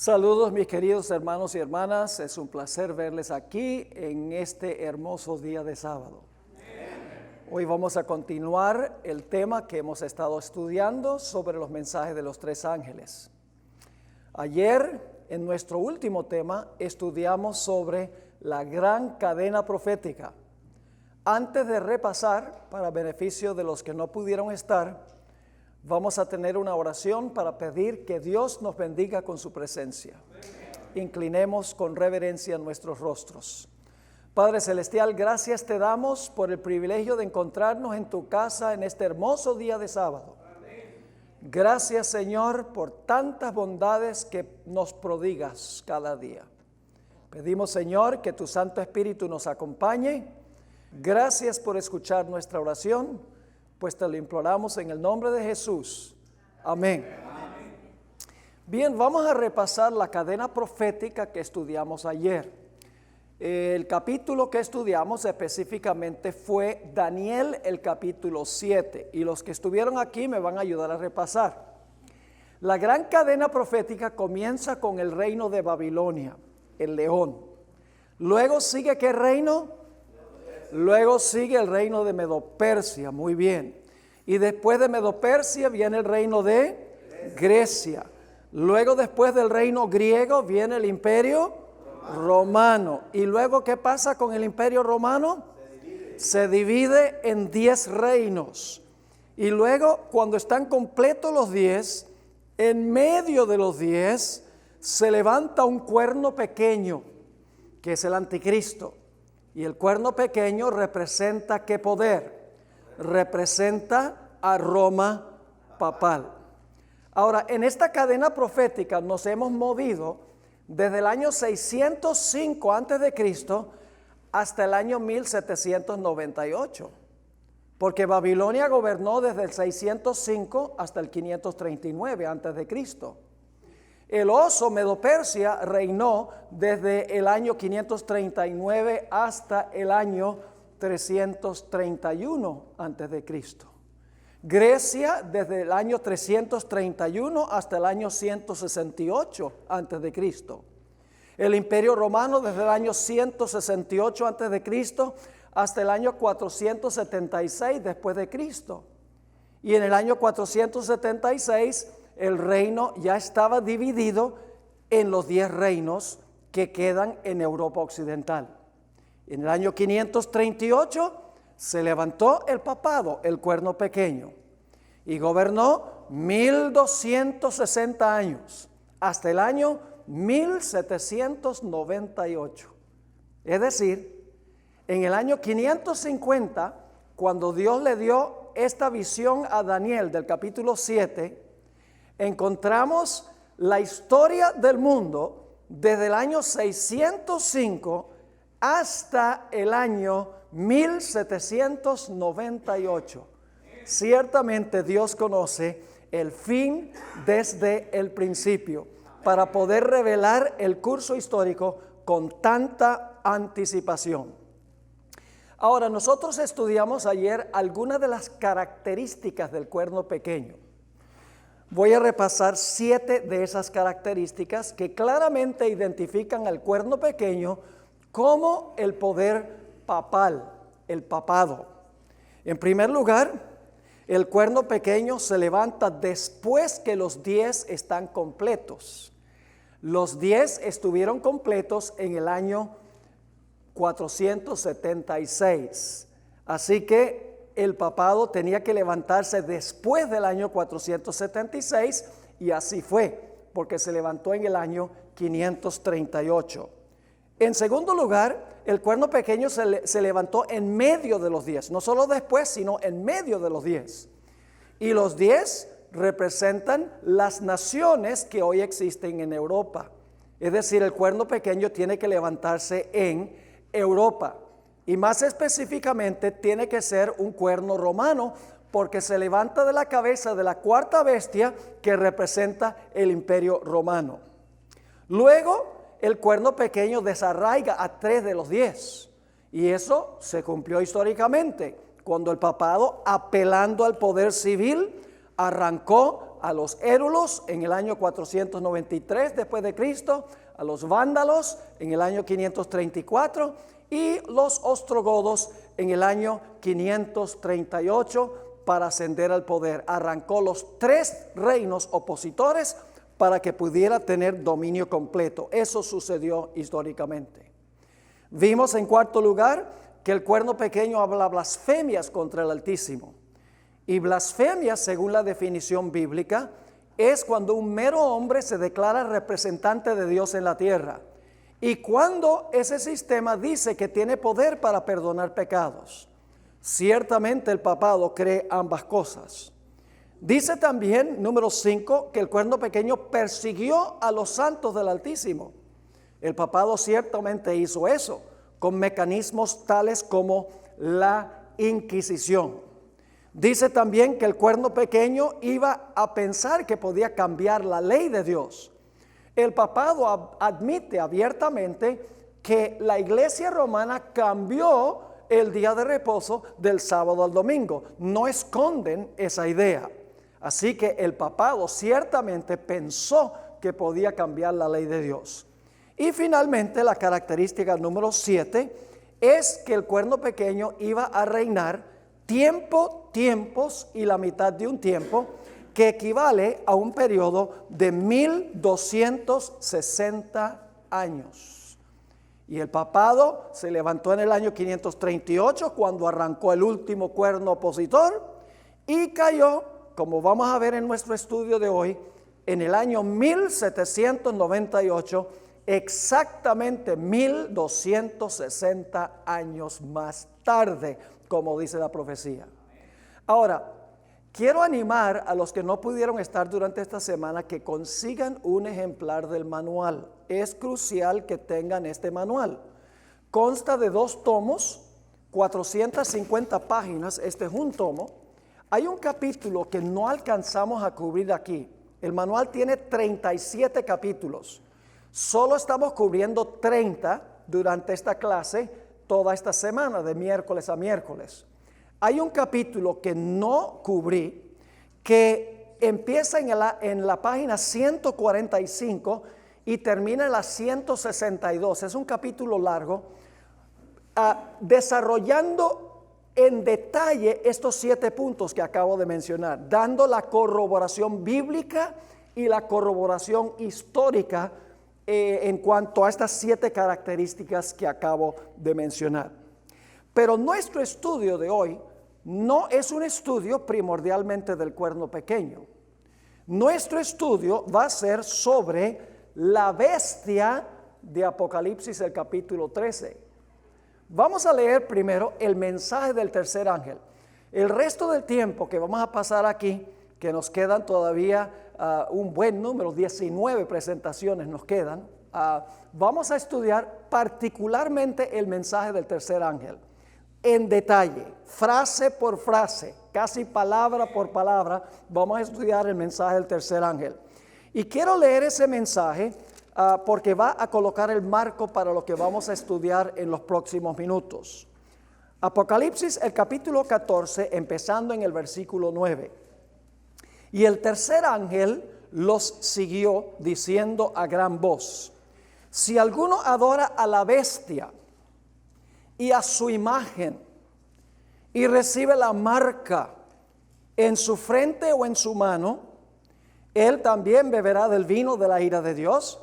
Saludos mis queridos hermanos y hermanas, es un placer verles aquí en este hermoso día de sábado. Hoy vamos a continuar el tema que hemos estado estudiando sobre los mensajes de los tres ángeles. Ayer, en nuestro último tema, estudiamos sobre la gran cadena profética. Antes de repasar, para beneficio de los que no pudieron estar, vamos a tener una oración para pedir que Dios nos bendiga con su presencia. Inclinemos con reverencia nuestros rostros. Padre Celestial, gracias te damos por el privilegio de encontrarnos en tu casa en este hermoso día de sábado. Gracias, Señor, por tantas bondades que nos prodigas cada día. Pedimos, Señor, que tu Santo Espíritu nos acompañe. Gracias por escuchar nuestra oración, pues te lo imploramos en el nombre de Jesús. Amén. Bien, vamos a repasar la cadena profética que estudiamos ayer. El capítulo que estudiamos específicamente fue Daniel, el capítulo 7, y los que estuvieron aquí me van a ayudar a repasar. La gran cadena profética comienza con el reino de Babilonia, el león. Luego sigue ¿qué reino? Luego sigue el reino de Medo-Persia, muy bien. Y después de Medo-Persia viene el reino de Grecia. Luego después del reino griego viene el imperio romano. ¿Y luego qué pasa con el imperio romano? Se divide en 10 reinos. Y luego cuando están completos los 10, en medio de los 10 se levanta un cuerno pequeño, que es el anticristo. Y el cuerno pequeño representa ¿qué poder? Representa a Roma papal. Ahora, en esta cadena profética nos hemos movido desde el año 605 a.C. hasta el año 1798. Porque Babilonia gobernó desde el 605 hasta el 539 a.C. El oso Medo-Persia reinó desde el año 539 hasta el año 331 a.C. Grecia desde el año 331 hasta el año 168 a.C. El imperio romano desde el año 168 a.C. hasta el año 476 después de Cristo. Y en el año 476 el reino ya estaba dividido en los 10 reinos que quedan en Europa Occidental. En el año 538 se levantó el papado, el cuerno pequeño, y gobernó 1260 años, hasta el año 1798. Es decir, en el año 550, cuando Dios le dio esta visión a Daniel del capítulo 7, encontramos la historia del mundo desde el año 605 hasta el año 1798. Ciertamente Dios conoce el fin desde el principio para poder revelar el curso histórico con tanta anticipación. Ahora, nosotros estudiamos ayer algunas de las características del cuerno pequeño. Voy a repasar 7 de esas características que claramente identifican al cuerno pequeño como el poder papal, el papado. En primer lugar, el cuerno pequeño se levanta después que los 10 están completos. Los 10 estuvieron completos en el año 476. Así que el papado tenía que levantarse después del año 476 y así fue, porque se levantó en el año 538. En segundo lugar, el cuerno pequeño se levantó en medio de los 10, no solo después, sino en medio de los 10. Y los 10 representan las naciones que hoy existen en Europa. Es decir, el cuerno pequeño tiene que levantarse en Europa. Y más específicamente tiene que ser un cuerno romano, porque se levanta de la cabeza de la cuarta bestia que representa el imperio romano. Luego, el cuerno pequeño desarraiga a 3 de los 10. Y eso se cumplió históricamente, cuando el papado, apelando al poder civil, arrancó a los érulos en el año 493 después de Cristo, a los vándalos en el año 534 y los ostrogodos en el año 538 para ascender al poder. Arrancó los 3 reinos opositores para que pudiera tener dominio completo. Eso sucedió históricamente. Vimos en cuarto lugar que el cuerno pequeño habla blasfemias contra el Altísimo. Y blasfemia, según la definición bíblica, es cuando un mero hombre se declara representante de Dios en la tierra. Y cuando ese sistema dice que tiene poder para perdonar pecados. Ciertamente el papado cree ambas cosas. Dice también, número 5, que el cuerno pequeño persiguió a los santos del Altísimo. El papado ciertamente hizo eso, con mecanismos tales como la Inquisición. Dice también que el cuerno pequeño iba a pensar que podía cambiar la ley de Dios. El papado admite abiertamente que la iglesia romana cambió el día de reposo del sábado al domingo. No esconden esa idea. Así que el papado ciertamente pensó que podía cambiar la ley de Dios. Y finalmente la característica número 7 es que el cuerno pequeño iba a reinar tiempos y la mitad de un tiempo, que equivale a un periodo de 1260 años. Y el papado se levantó en el año 538 cuando arrancó el último cuerno opositor y cayó, como vamos a ver en nuestro estudio de hoy, en el año 1798, exactamente 1260 años más tarde, como dice la profecía. Ahora, quiero animar a los que no pudieron estar durante esta semana que consigan un ejemplar del manual. Es crucial que tengan este manual. Consta de 2 tomos, 450 páginas, este es un tomo. Hay un capítulo que no alcanzamos a cubrir aquí. El manual tiene 37 capítulos. Solo estamos cubriendo 30 durante esta clase, toda esta semana, de miércoles a miércoles. Hay un capítulo que no cubrí, que empieza en la página 145 y termina en la 162. Es un capítulo largo, desarrollando en detalle estos 7 puntos que acabo de mencionar, dando la corroboración bíblica y la corroboración histórica en cuanto a estas 7 características que acabo de mencionar. Pero nuestro estudio de hoy no es un estudio primordialmente del cuerno pequeño. Nuestro estudio va a ser sobre la bestia de Apocalipsis, el capítulo 13. Vamos a leer primero el mensaje del tercer ángel. El resto del tiempo que vamos a pasar aquí, que nos quedan todavía un buen número, 19 presentaciones nos quedan, vamos a estudiar particularmente el mensaje del tercer ángel. En detalle, frase por frase, casi palabra por palabra, vamos a estudiar el mensaje del tercer ángel. Y quiero leer ese mensaje porque va a colocar el marco para lo que vamos a estudiar en los próximos minutos. Apocalipsis, el capítulo 14, empezando en el versículo 9. Y el tercer ángel los siguió diciendo a gran voz: si alguno adora a la bestia y a su imagen y recibe la marca en su frente o en su mano, él también beberá del vino de la ira de Dios,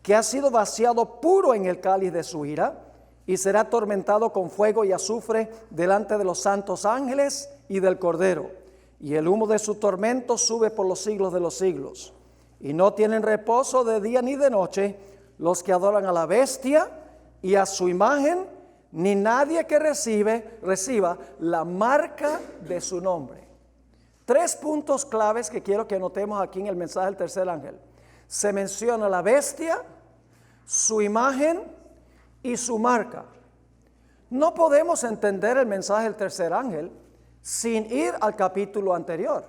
que ha sido vaciado puro en el cáliz de su ira, y será atormentado con fuego y azufre delante de los santos ángeles y del Cordero. Y el humo de su tormento sube por los siglos de los siglos. Y no tienen reposo de día ni de noche los que adoran a la bestia y a su imagen, ni nadie que reciba la marca de su nombre. 3 puntos claves que quiero que anotemos aquí en el mensaje del tercer ángel. Se menciona la bestia, su imagen y su marca. No podemos entender el mensaje del tercer ángel sin ir al capítulo anterior,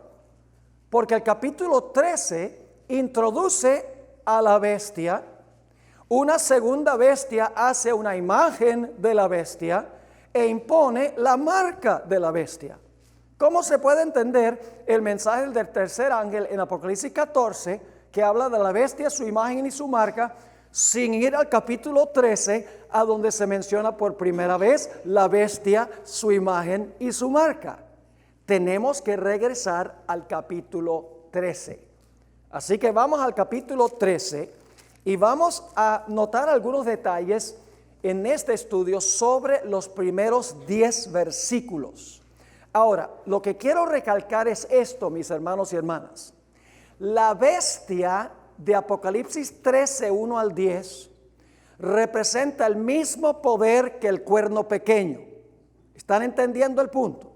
porque el capítulo 13 introduce a la bestia. Una segunda bestia hace una imagen de la bestia e impone la marca de la bestia. ¿Cómo se puede entender el mensaje del tercer ángel en Apocalipsis 14, que habla de la bestia, su imagen y su marca, sin ir al capítulo 13, a donde se menciona por primera vez la bestia, su imagen y su marca? Tenemos que regresar al capítulo 13. Así que vamos al capítulo 13 y vamos a notar algunos detalles en este estudio sobre los primeros 10 versículos. Ahora, lo que quiero recalcar es esto, mis hermanos y hermanas. La bestia de Apocalipsis 13, 1 al 10, representa el mismo poder que el cuerno pequeño. ¿Están entendiendo el punto?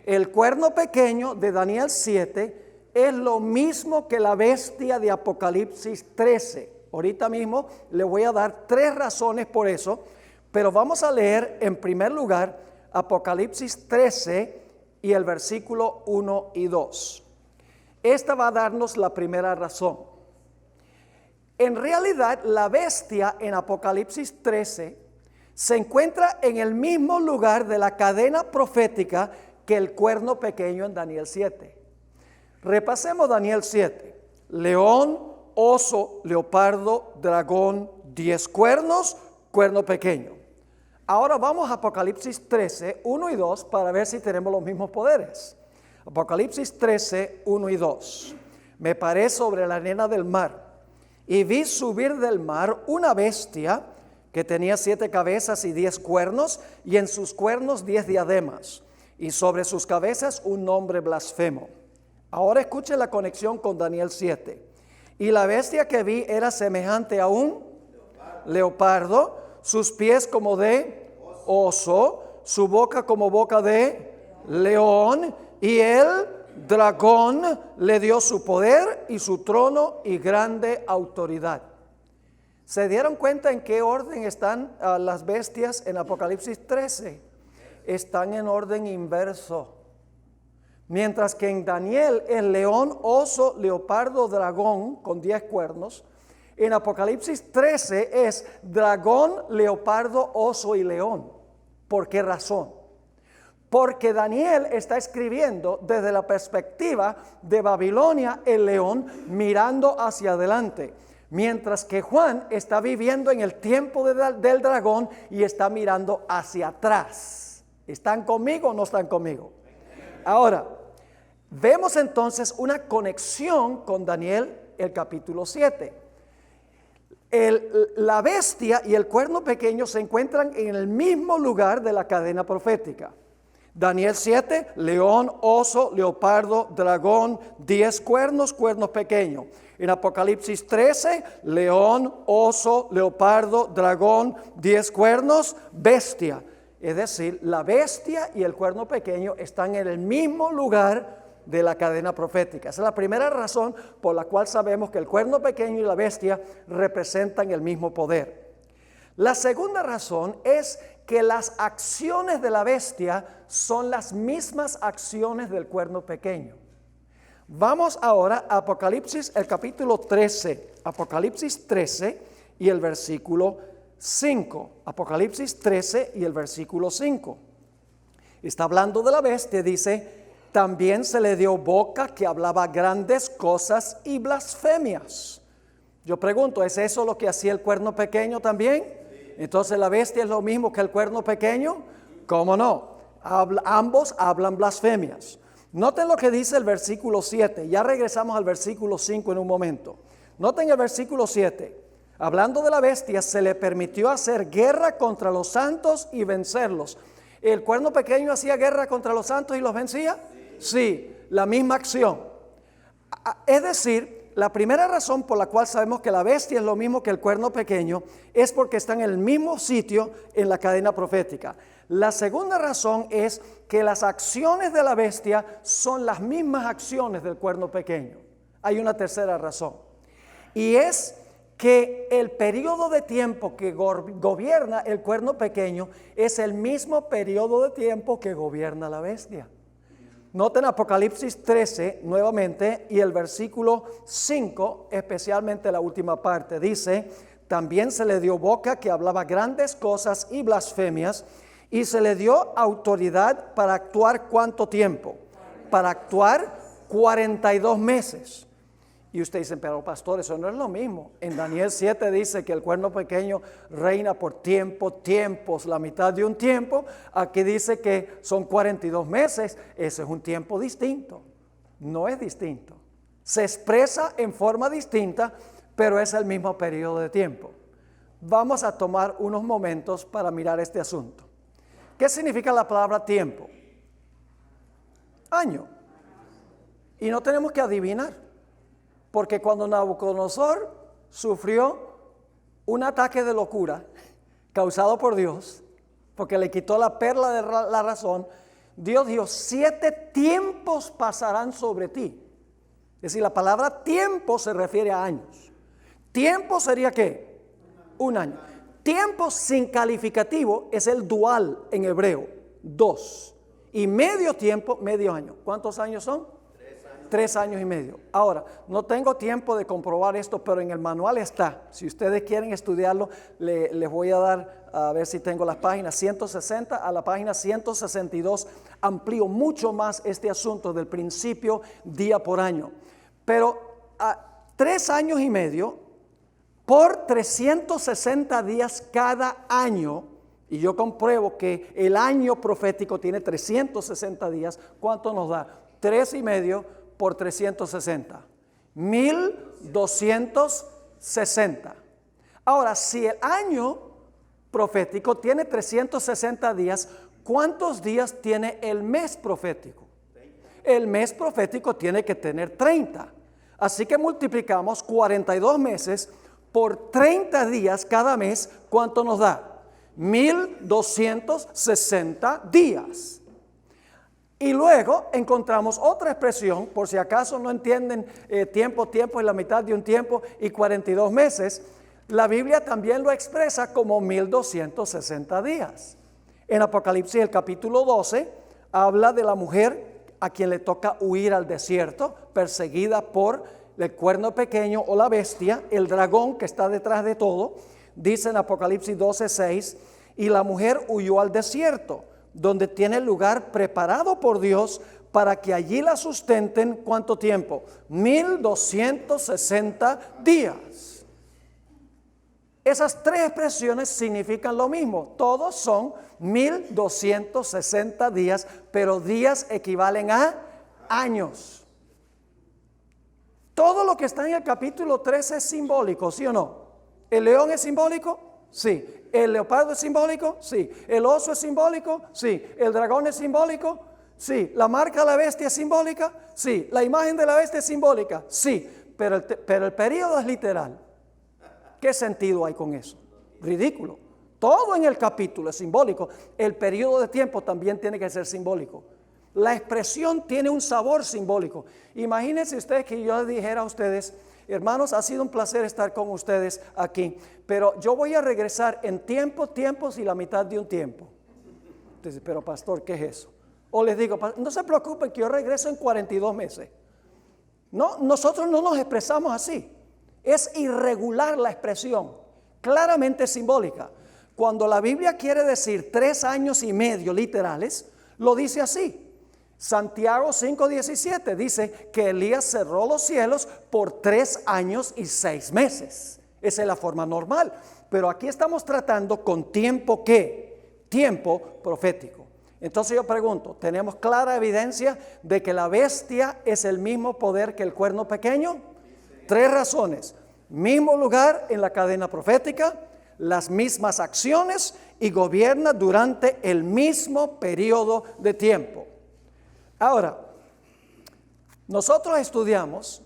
El cuerno pequeño de Daniel 7 es lo mismo que la bestia de Apocalipsis 13. Ahorita mismo le voy a dar 3 razones por eso, pero vamos a leer en primer lugar Apocalipsis 13 y el versículo 1 y 2. Esta va a darnos la primera razón. En realidad, la bestia en Apocalipsis 13 se encuentra en el mismo lugar de la cadena profética que el cuerno pequeño en Daniel 7. Repasemos Daniel 7. León, oso, leopardo, dragón, 10 cuernos, cuerno pequeño. Ahora vamos a Apocalipsis 13, 1 y 2 para ver si tenemos los mismos poderes. Apocalipsis 13, 1 y 2. Me paré sobre la arena del mar y vi subir del mar una bestia que tenía 7 cabezas y 10 cuernos, y en sus cuernos 10 diademas, y sobre sus cabezas un nombre blasfemo. Ahora escuche la conexión con Daniel 7. Y la bestia que vi era semejante a un leopardo, sus pies como de oso, su boca como boca de león, y el dragón le dio su poder y su trono y grande autoridad. ¿Se dieron cuenta en qué orden están las bestias en Apocalipsis 13? Están en orden inverso. Mientras que en Daniel es león, oso, leopardo, dragón con 10 cuernos, en Apocalipsis 13 es dragón, leopardo, oso y león. ¿Por qué razón? Porque Daniel está escribiendo desde la perspectiva de Babilonia, el león, mirando hacia adelante. Mientras que Juan está viviendo en el tiempo del dragón y está mirando hacia atrás. ¿Están conmigo o no están conmigo? Ahora, vemos entonces una conexión con Daniel, el capítulo 7. La bestia y el cuerno pequeño se encuentran en el mismo lugar de la cadena profética. Daniel 7, león, oso, leopardo, dragón, 10 cuernos, cuernos pequeños. En Apocalipsis 13, león, oso, leopardo, dragón, 10 cuernos, bestia. Es decir, la bestia y el cuerno pequeño están en el mismo lugar de la cadena profética. Esa es la primera razón por la cual sabemos que el cuerno pequeño y la bestia representan el mismo poder. La segunda razón es que las acciones de la bestia son las mismas acciones del cuerno pequeño. Vamos ahora a Apocalipsis, el capítulo 13, Apocalipsis 13 y el versículo 5. Apocalipsis 13 y el versículo 5. Está hablando de la bestia, dice: también se le dio boca que hablaba grandes cosas y blasfemias. Yo pregunto, ¿es eso lo que hacía el cuerno pequeño también? Entonces, ¿la bestia es lo mismo que el cuerno pequeño? ¿Cómo no? Ambos hablan blasfemias. Noten lo que dice el versículo 7. Ya regresamos al versículo 5 en un momento. Noten el versículo 7. Hablando de la bestia, se le permitió hacer guerra contra los santos y vencerlos. ¿El cuerno pequeño hacía guerra contra los santos y los vencía? Sí, la misma acción. Es decir, la primera razón por la cual sabemos que la bestia es lo mismo que el cuerno pequeño es porque están en el mismo sitio en la cadena profética. La segunda razón es que las acciones de la bestia son las mismas acciones del cuerno pequeño. Hay una tercera razón, y es que el periodo de tiempo que gobierna el cuerno pequeño es el mismo periodo de tiempo que gobierna la bestia. Noten Apocalipsis 13 nuevamente y el versículo 5, especialmente la última parte. Dice: también se le dio boca que hablaba grandes cosas y blasfemias, y se le dio autoridad para actuar ¿cuánto tiempo? para actuar 42 meses. Y usted dice, pero pastor, eso no es lo mismo. En Daniel 7 dice que el cuerno pequeño reina por tiempos, la mitad de un tiempo. Aquí dice que son 42 meses. Ese es un tiempo distinto. No es distinto. Se expresa en forma distinta, pero es el mismo periodo de tiempo. Vamos a tomar unos momentos para mirar este asunto. ¿Qué significa la palabra tiempo? Año. Y no tenemos que adivinar. Porque cuando Nabucodonosor sufrió un ataque de locura causado por Dios, porque le quitó la perla de la razón, Dios dijo, 7 tiempos pasarán sobre ti. Es decir, la palabra tiempo se refiere a años. ¿Tiempo sería qué? Un año. Tiempo sin calificativo es el dual en hebreo, 2. Y medio tiempo, medio año. ¿Cuántos años son? 3 años y medio. Ahora, no tengo tiempo de comprobar esto, pero en el manual está. Si ustedes quieren estudiarlo, les voy a dar, a ver si tengo las páginas 160 a la página 162. Amplío mucho más este asunto del principio día por año. Pero 3 años y medio por 360 días cada año. Y yo compruebo que el año profético tiene 360 días. ¿Cuánto nos da? 3 y medio por 360. 1260. Ahora, si el año profético tiene 360 días, ¿cuántos días tiene el mes profético? El mes profético tiene que tener 30. Así que multiplicamos 42 meses por 30 días cada mes. ¿Cuánto nos da? 1260 días. Y luego encontramos otra expresión, por si acaso no entienden tiempo es la mitad de un tiempo y 42 meses. La Biblia también lo expresa como 1260 días. En Apocalipsis, el capítulo 12, habla de la mujer a quien le toca huir al desierto, perseguida por el cuerno pequeño o la bestia, el dragón que está detrás de todo. Dice en Apocalipsis 12:6, y la mujer huyó al desierto, donde tiene lugar preparado por Dios para que allí la sustenten. ¿Cuánto tiempo? 1260 días. Esas 3 expresiones significan lo mismo. Todos son 1260 días, pero días equivalen a años. Todo lo que está en el capítulo 13 es simbólico, ¿sí o no? ¿El león es simbólico? Sí. ¿El leopardo es simbólico? Sí. ¿El oso es simbólico? Sí. ¿El dragón es simbólico? Sí. ¿La marca de la bestia es simbólica? Sí. ¿La imagen de la bestia es simbólica? Sí. Pero el periodo es literal. ¿Qué sentido hay con eso? Ridículo. Todo en el capítulo es simbólico. El periodo de tiempo también tiene que ser simbólico. La expresión tiene un sabor simbólico. Imagínense ustedes que yo les dijera a ustedes, hermanos, ha sido un placer estar con ustedes aquí, pero yo voy a regresar en tiempos y la mitad de un tiempo. Entonces, pero pastor, ¿qué es eso? O les digo, no se preocupen que yo regreso en 42 meses. No, nosotros no nos expresamos así. Es irregular la expresión, claramente simbólica. Cuando la Biblia quiere decir 3 años y medio literales, lo dice así. Santiago 5:17 dice que Elías cerró los cielos por 3 años y 6 meses. Esa es la forma normal. Pero aquí estamos tratando con tiempo ¿qué? Tiempo profético. Entonces yo pregunto, ¿tenemos clara evidencia de que la bestia es el mismo poder que el cuerno pequeño? 3 razones. Mismo lugar en la cadena profética, las mismas acciones y gobierna durante el mismo periodo de tiempo. Ahora, nosotros estudiamos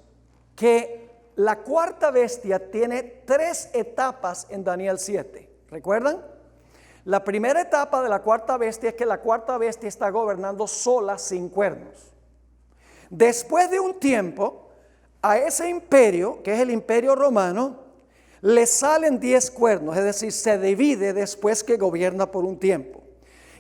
que la cuarta bestia tiene 3 etapas en Daniel 7. ¿Recuerdan? La primera etapa de la cuarta bestia es que la cuarta bestia está gobernando sola, sin cuernos. Después de un tiempo, a ese imperio, que es el imperio romano, le salen 10 cuernos, es decir, se divide después que gobierna por un tiempo.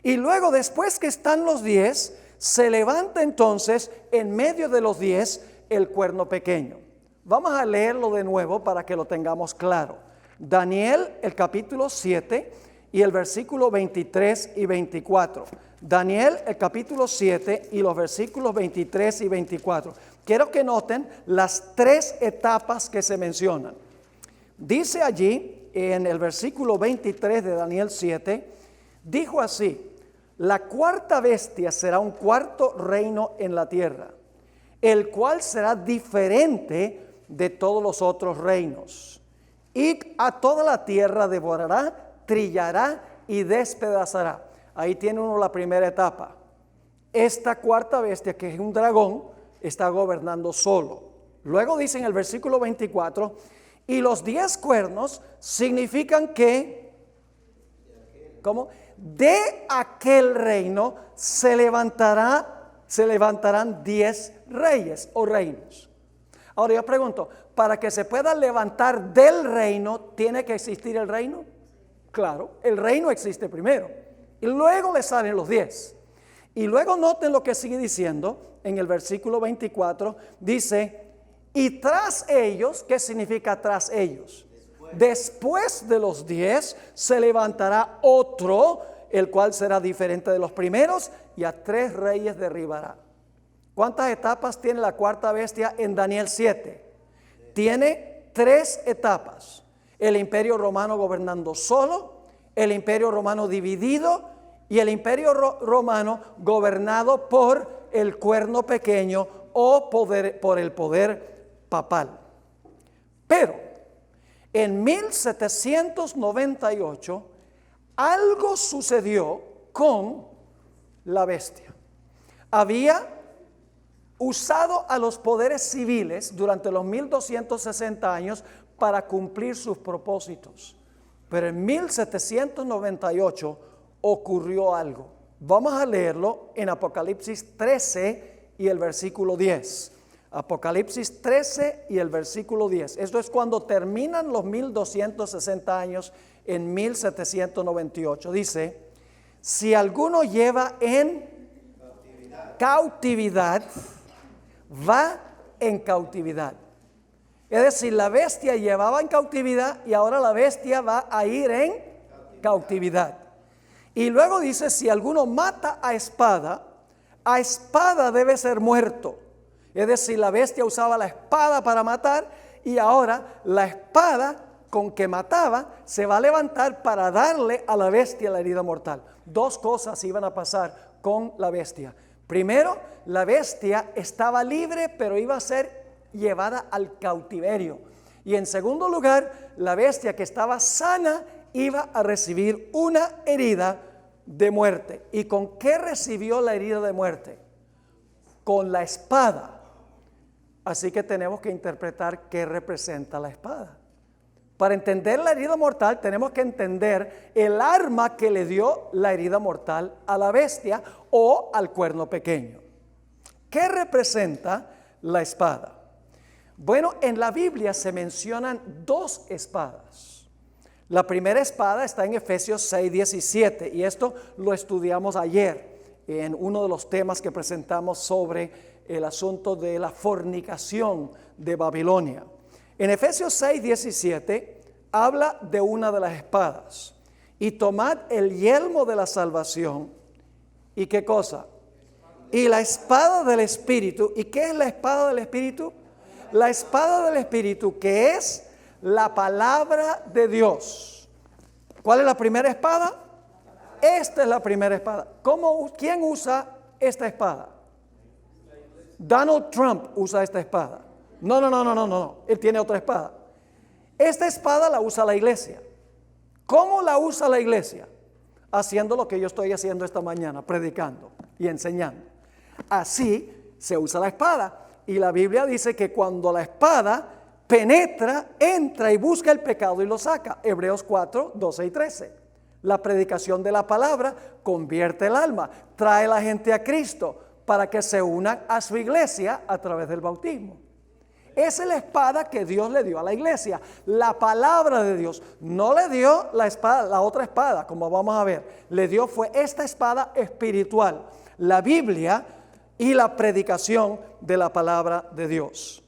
Y luego, después que están los 10, se levanta entonces en medio de los 10 el cuerno pequeño. Vamos a leerlo de nuevo para que lo tengamos claro. Daniel, el capítulo 7, y el versículo 23 y 24. Daniel, el capítulo 7 y los versículos 23 y 24. Quiero que noten las tres etapas que se mencionan. Dice allí en el versículo 23 de Daniel 7, dijo así: la cuarta bestia será un cuarto reino en la tierra, el cual será diferente de todos los otros reinos. Y a toda la tierra devorará, trillará y despedazará. Ahí tiene uno la primera etapa. Esta cuarta bestia, que es un dragón, está gobernando solo. Luego dice en el versículo 24, y los 10 cuernos significan que, ¿cómo? De aquel reino se levantarán 10 reyes o reinos. Ahora yo pregunto, para que se pueda levantar del reino, ¿tiene que existir el reino? Claro, el reino existe primero y luego le salen los 10. Y luego noten lo que sigue diciendo en el versículo 24, dice, y tras ellos, ¿qué significa tras ellos? Después de los 10 se levantará otro, el cual será diferente de los primeros, y a 3 reyes derribará. ¿Cuántas etapas tiene la cuarta bestia en Daniel 7? Tiene 3 etapas. El imperio romano gobernando solo, el imperio romano dividido y el imperio romano gobernado por el cuerno pequeño o por el poder papal. Pero en 1798 algo sucedió con la bestia. Había usado a los poderes civiles durante los 1260 años para cumplir sus propósitos. Pero en 1798 ocurrió algo. Vamos a leerlo en Apocalipsis 13 y el versículo 10. Apocalipsis 13 y el versículo 10. Esto es cuando terminan los 1260 años en 1798. Dice, si alguno lleva en cautividad, va en cautividad. Es decir, la bestia llevaba en cautividad y ahora la bestia va a ir en cautividad. Y luego dice, si alguno mata a espada debe ser muerto. Es decir, la bestia usaba la espada para matar y ahora la espada con que mataba se va a levantar para darle a la bestia la herida mortal. 2 cosas iban a pasar con la bestia. Primero, la bestia estaba libre, pero iba a ser llevada al cautiverio. Y en segundo lugar, la bestia que estaba sana iba a recibir una herida de muerte. ¿Y con qué recibió la herida de muerte? Con la espada. Así que tenemos que interpretar qué representa la espada. Para entender la herida mortal tenemos que entender el arma que le dio la herida mortal a la bestia o al cuerno pequeño. ¿Qué representa la espada? Bueno, en la Biblia se mencionan 2 espadas. La primera espada está en Efesios 6:17 y esto lo estudiamos ayer en uno de los temas que presentamos sobre el asunto de la fornicación de Babilonia. En Efesios 6:17 habla de una de las espadas. Y tomad el yelmo de la salvación. ¿Y qué cosa? Y la espada del Espíritu. ¿Y qué es la espada del Espíritu? La espada del Espíritu, que es la palabra de Dios. ¿Cuál es la primera espada? Esta es la primera espada. ¿Quién usa esta espada? Donald Trump usa esta espada. No. Él tiene otra espada. Esta espada la usa la iglesia. ¿Cómo la usa la iglesia? Haciendo lo que yo estoy haciendo esta mañana, predicando y enseñando. Así se usa la espada. Y la Biblia dice que cuando la espada penetra, entra y busca el pecado y lo saca. Hebreos 4, 12 y 13. La predicación de la palabra convierte el alma, trae a la gente a Cristo para que se unan a su iglesia a través del bautismo. Esa es la espada que Dios le dio a la iglesia, la palabra de Dios. No le dio la espada, la otra espada, como vamos a ver. Le dio fue esta espada espiritual, la Biblia y la predicación de la palabra de Dios.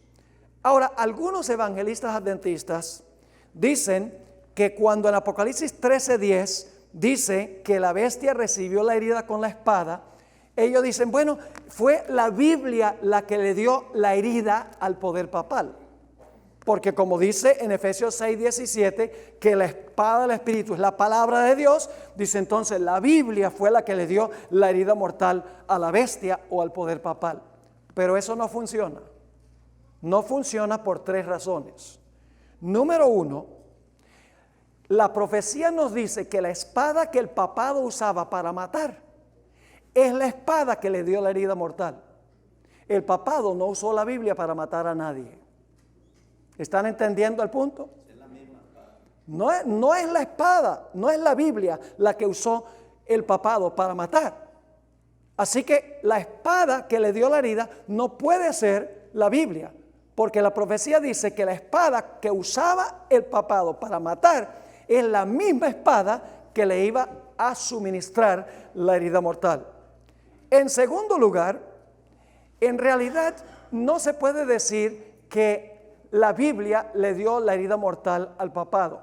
Ahora, algunos evangelistas adventistas dicen que cuando en Apocalipsis 13:10 dice que la bestia recibió la herida con la espada, ellos dicen, bueno, fue la Biblia la que le dio la herida al poder papal. Porque como dice en Efesios 6:17, que la espada del Espíritu es la palabra de Dios, dice entonces la Biblia fue la que le dio la herida mortal a la bestia o al poder papal. Pero eso no funciona. No funciona por 3 razones. Número 1, la profecía nos dice que la espada que el papado usaba para matar es la espada que le dio la herida mortal. El papado no usó la Biblia para matar a nadie. ¿Están entendiendo el punto? Es la misma espada. No es la espada, no es la Biblia la que usó el papado para matar. Así que la espada que le dio la herida no puede ser la Biblia, porque la profecía dice que la espada que usaba el papado para matar es la misma espada que le iba a suministrar la herida mortal. En segundo lugar, en realidad no se puede decir que la Biblia le dio la herida mortal al papado.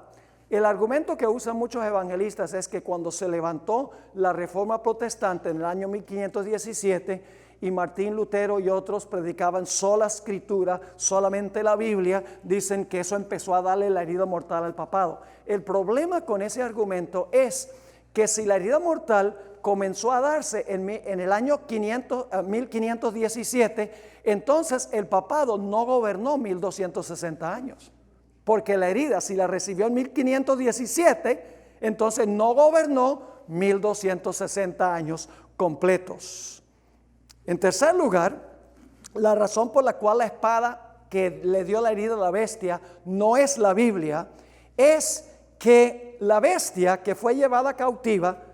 El argumento que usan muchos evangelistas es que cuando se levantó la Reforma Protestante en el año 1517 y Martín Lutero y otros predicaban sola escritura, solamente la Biblia, dicen que eso empezó a darle la herida mortal al papado. El problema con ese argumento es que si la herida mortal comenzó a darse en el año 1517, entonces el papado no gobernó 1260 años. Porque la herida, si la recibió en 1517, entonces no gobernó 1260 años completos. En tercer lugar, la razón por la cual la espada que le dio la herida a la bestia no es la Biblia, es que la bestia que fue llevada cautiva,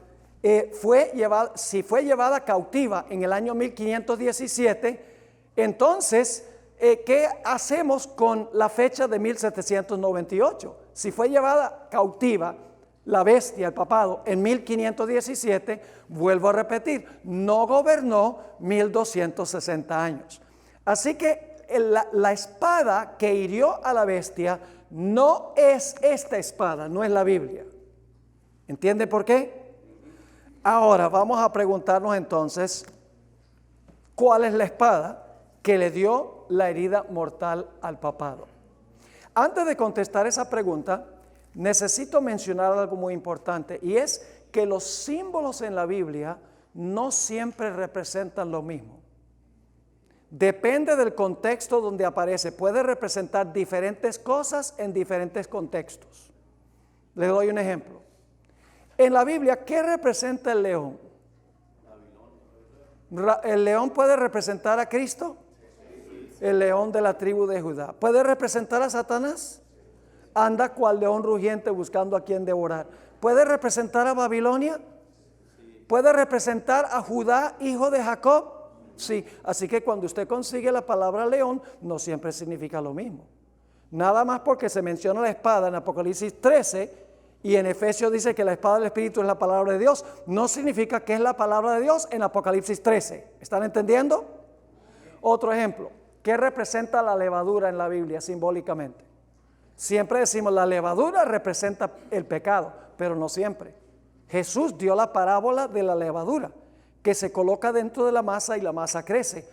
si fue llevada cautiva en el año 1517, entonces, ¿qué hacemos con la fecha de 1798? Si fue llevada cautiva la bestia, el papado, en 1517, vuelvo a repetir, no gobernó 1260 años. Así que la espada que hirió a la bestia no es esta espada, no es la Biblia. ¿Entiende por qué? Ahora vamos a preguntarnos entonces, ¿cuál es la espada que le dio la herida mortal al papado? Antes de contestar esa pregunta, necesito mencionar algo muy importante, y es que los símbolos en la Biblia no siempre representan lo mismo. Depende del contexto donde aparece, puede representar diferentes cosas en diferentes contextos. Les doy un ejemplo. En la Biblia, ¿qué representa el león? ¿El león puede representar a Cristo? El león de la tribu de Judá. ¿Puede representar a Satanás? Anda cual león rugiente buscando a quien devorar. ¿Puede representar a Babilonia? ¿Puede representar a Judá, hijo de Jacob? Sí, así que cuando usted consigue la palabra león, no siempre significa lo mismo. Nada más porque se menciona la espada en Apocalipsis 13 y en Efesios dice que la espada del Espíritu es la palabra de Dios, no significa que es la palabra de Dios en Apocalipsis 13. ¿Están entendiendo? Otro ejemplo. ¿Qué representa la levadura en la Biblia simbólicamente? Siempre decimos la levadura representa el pecado, pero no siempre. Jesús dio la parábola de la levadura, que se coloca dentro de la masa y la masa crece.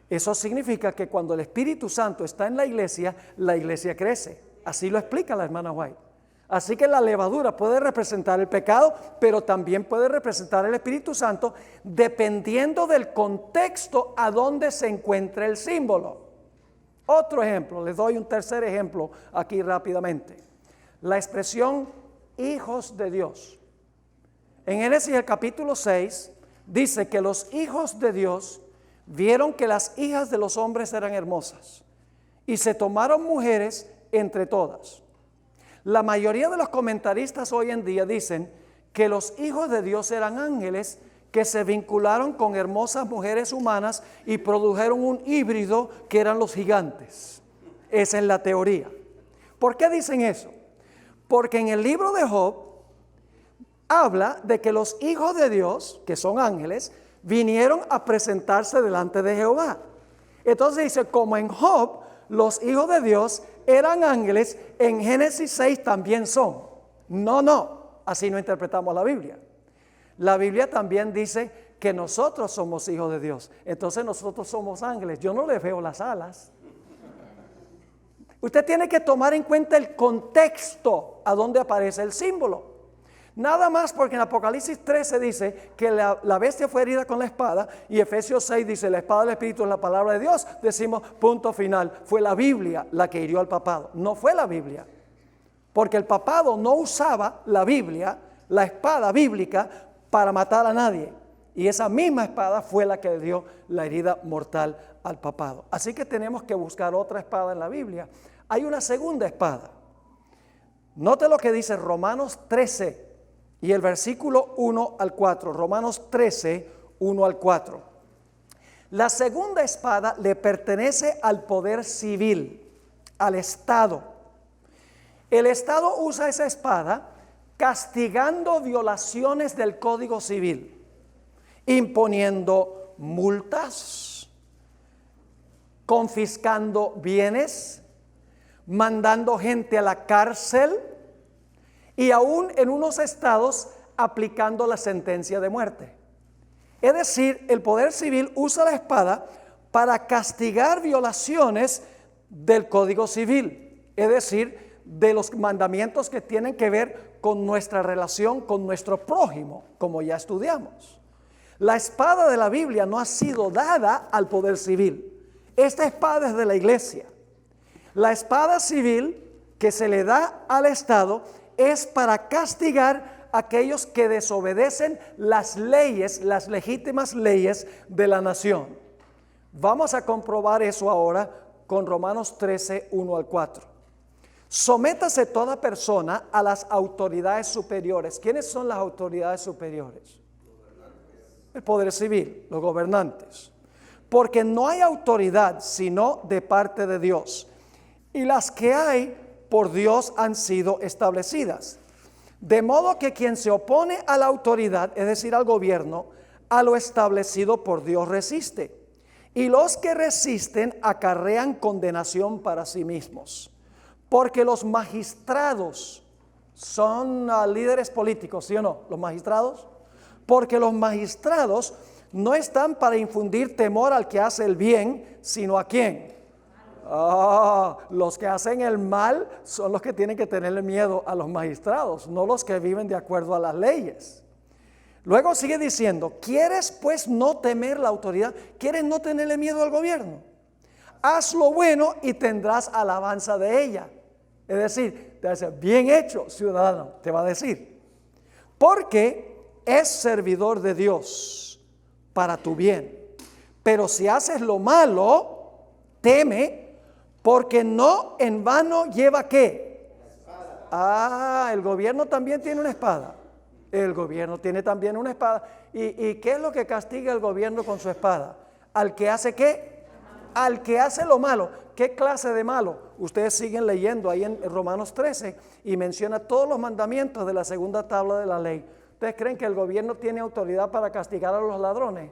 Eso significa que cuando el Espíritu Santo está en la iglesia crece. Así lo explica la hermana White. Así que la levadura puede representar el pecado, pero también puede representar el Espíritu Santo, dependiendo del contexto a donde se encuentre el símbolo. Otro ejemplo, les doy un tercer ejemplo aquí rápidamente. La expresión hijos de Dios. En Génesis el capítulo 6 dice que los hijos de Dios vieron que las hijas de los hombres eran hermosas y se tomaron mujeres entre todas. La mayoría de los comentaristas hoy en día dicen que los hijos de Dios eran ángeles que se vincularon con hermosas mujeres humanas y produjeron un híbrido que eran los gigantes. Esa es la teoría. ¿Por qué dicen eso? Porque en el libro de Job habla de que los hijos de Dios, que son ángeles, vinieron a presentarse delante de Jehová. Entonces dice, como en Job los hijos de Dios eran ángeles, en Génesis 6 también son. No. así no interpretamos la Biblia. La Biblia también dice que nosotros somos hijos de Dios. Entonces nosotros somos ángeles. Yo no les veo las alas. Usted tiene que tomar en cuenta el contexto a donde aparece el símbolo. Nada más porque en Apocalipsis 13 dice que la bestia fue herida con la espada, y Efesios 6 dice la espada del Espíritu es la palabra de Dios. Decimos punto final. Fue la Biblia la que hirió al papado. No fue la Biblia. Porque el papado no usaba la Biblia, la espada bíblica, para matar a nadie. Y esa misma espada fue la que le dio la herida mortal al papado. Así que tenemos que buscar otra espada en la Biblia. Hay una segunda espada. Note lo que dice Romanos 13 y el versículo 1 al 4. Romanos 13, 1 al 4. La segunda espada le pertenece al poder civil, al Estado. El Estado usa esa espada castigando violaciones del Código Civil, imponiendo multas, confiscando bienes, mandando gente a la cárcel y aún en unos estados aplicando la sentencia de muerte. Es decir, el poder civil usa la espada para castigar violaciones del Código Civil, es decir, de los mandamientos que tienen que ver con nuestra relación con nuestro prójimo, como ya estudiamos. La espada de la Biblia no ha sido dada al poder civil. Esta espada es de la iglesia. La espada civil que se le da al Estado es para castigar a aquellos que desobedecen las leyes, las legítimas leyes de la nación. Vamos a comprobar eso ahora con Romanos 13, 1 al 4. Sométase toda persona a las autoridades superiores. ¿Quiénes son las autoridades superiores? El poder civil, los gobernantes. Porque no hay autoridad sino de parte de Dios. Y las que hay por Dios han sido establecidas. De modo que quien se opone a la autoridad, es decir, al gobierno, a lo establecido por Dios resiste. Y los que resisten acarrean condenación para sí mismos. Porque los magistrados son líderes políticos, ¿sí o no? Los magistrados. Porque los magistrados no están para infundir temor al que hace el bien, sino ¿a quién? Los que hacen el mal son los que tienen que tenerle miedo a los magistrados, no los que viven de acuerdo a las leyes. Luego sigue diciendo, ¿quieres pues no temer la autoridad? ¿Quieres no tenerle miedo al gobierno? Haz lo bueno y tendrás alabanza de ella. Es decir, te va a decir, bien hecho, ciudadano, te va a decir. Porque es servidor de Dios para tu bien. Pero si haces lo malo, teme, porque no en vano lleva ¿qué? El gobierno también tiene una espada. El gobierno tiene también una espada. ¿Y qué es lo que castiga el gobierno con su espada? ¿Al que hace qué? Al que hace lo malo. ¿Qué clase de malo? Ustedes siguen leyendo ahí en Romanos 13 y menciona todos los mandamientos de la segunda tabla de la ley. ¿Ustedes creen que el gobierno tiene autoridad para castigar a los ladrones?